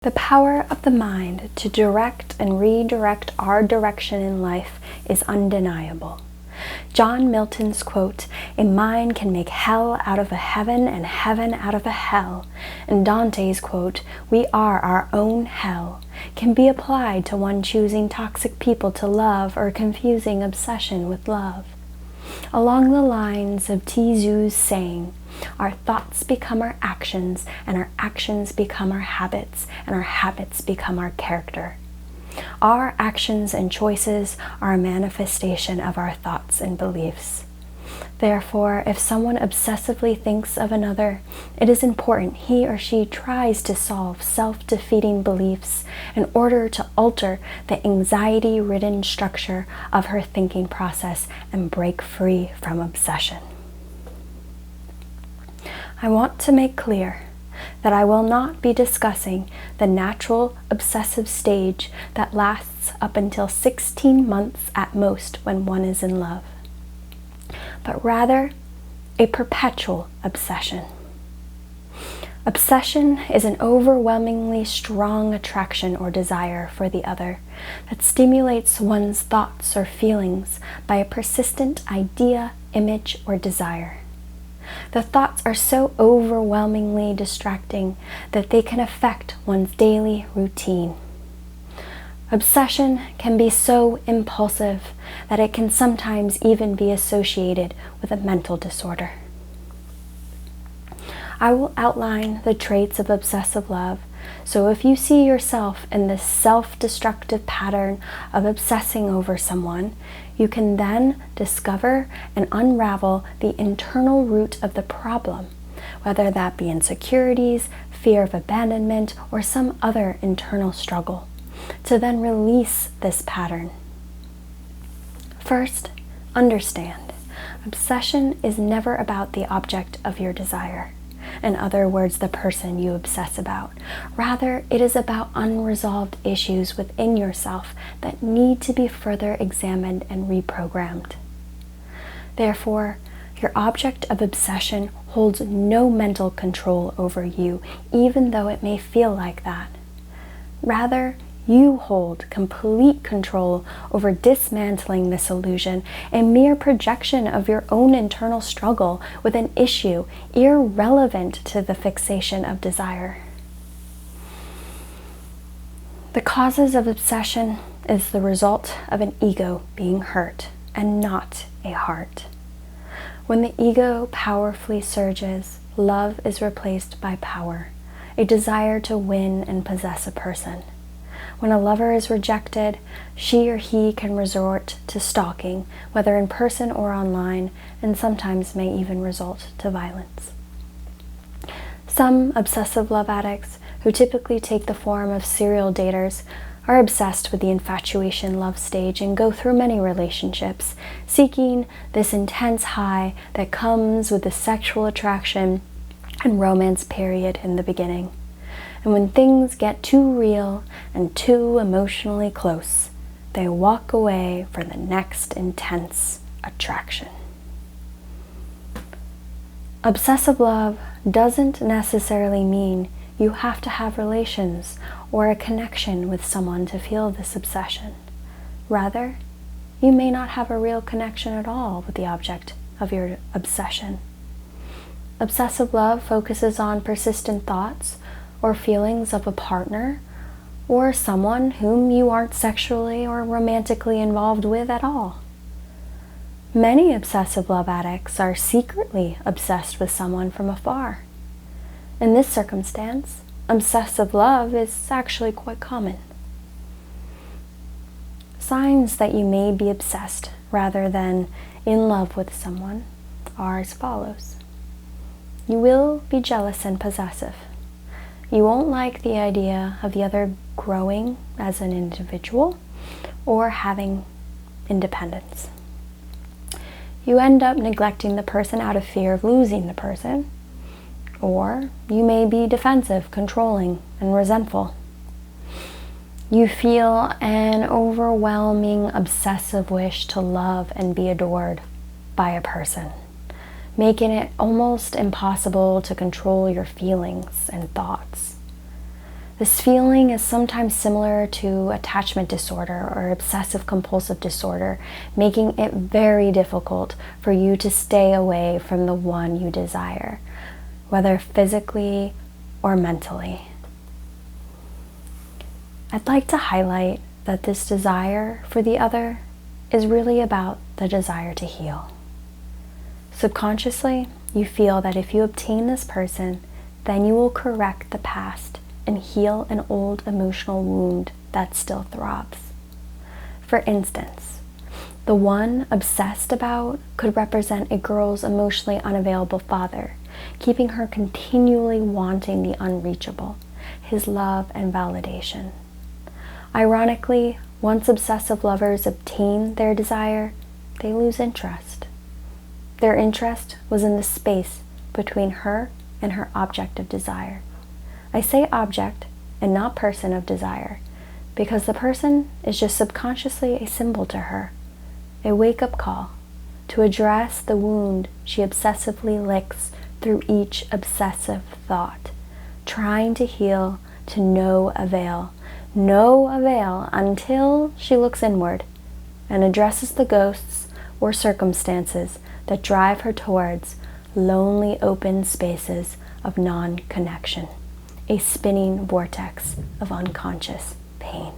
The power of the mind to direct and redirect our direction in life is undeniable. John Milton's quote, "A mind can make hell out of a heaven and heaven out of a hell," and Dante's quote, "We are our own hell," can be applied to one choosing toxic people to love or confusing obsession with love. Along the lines of Tzu's saying, our thoughts become our actions, and our actions become our habits, and our habits become our character. Our actions and choices are a manifestation of our thoughts and beliefs. Therefore, if someone obsessively thinks of another, it is important he or she tries to solve self-defeating beliefs in order to alter the anxiety-ridden structure of her thinking process and break free from obsession. I want to make clear that I will not be discussing the natural obsessive stage that lasts up until 16 months at most when one is in love, but rather a perpetual obsession. Obsession is an overwhelmingly strong attraction or desire for the other that stimulates one's thoughts or feelings by a persistent idea, image, or desire. The thoughts are so overwhelmingly distracting that they can affect one's daily routine. Obsession can be so impulsive that it can sometimes even be associated with a mental disorder. I will outline the traits of obsessive love, so if you see yourself in this self-destructive pattern of obsessing over someone, you can then discover and unravel the internal root of the problem, whether that be insecurities, fear of abandonment, or some other internal struggle, to then release this pattern. First, understand, obsession is never about the object of your desire. In other words, the person you obsess about. Rather, it is about unresolved issues within yourself that need to be further examined and reprogrammed. Therefore, your object of obsession holds no mental control over you, even though it may feel like that. Rather, you hold complete control over dismantling this illusion, a mere projection of your own internal struggle with an issue irrelevant to the fixation of desire. The causes of obsession is the result of an ego being hurt and not a heart. When the ego powerfully surges, love is replaced by power, a desire to win and possess a person. When a lover is rejected, she or he can resort to stalking, whether in person or online, and sometimes may even result to violence. Some obsessive love addicts, who typically take the form of serial daters, are obsessed with the infatuation love stage and go through many relationships, seeking this intense high that comes with the sexual attraction and romance period in the beginning. And when things get too real and too emotionally close, they walk away for the next intense attraction. Obsessive love doesn't necessarily mean you have to have relations or a connection with someone to feel this obsession. Rather, you may not have a real connection at all with the object of your obsession. Obsessive love focuses on persistent thoughts or feelings of a partner or someone whom you aren't sexually or romantically involved with at all. Many obsessive love addicts are secretly obsessed with someone from afar. In this circumstance, obsessive love is actually quite common. Signs that you may be obsessed rather than in love with someone are as follows. You will be jealous and possessive. You won't like the idea of the other growing as an individual or having independence. You end up neglecting the person out of fear of losing the person, or you may be defensive, controlling, and resentful. You feel an overwhelming obsessive wish to love and be adored by a person, making it almost impossible to control your feelings and thoughts. This feeling is sometimes similar to attachment disorder or obsessive compulsive disorder, making it very difficult for you to stay away from the one you desire, whether physically or mentally. I'd like to highlight that this desire for the other is really about the desire to heal. Subconsciously, you feel that if you obtain this person, then you will correct the past and heal an old emotional wound that still throbs. For instance, the one obsessed about could represent a girl's emotionally unavailable father, keeping her continually wanting the unreachable, his love and validation. Ironically, once obsessive lovers obtain their desire, they lose interest. Their interest was in the space between her and her object of desire. I say object and not person of desire because the person is just subconsciously a symbol to her, a wake-up call to address the wound she obsessively licks through each obsessive thought, trying to heal to no avail until she looks inward and addresses the ghosts or circumstances that drive her towards lonely open spaces of non-connection, a spinning vortex of unconscious pain.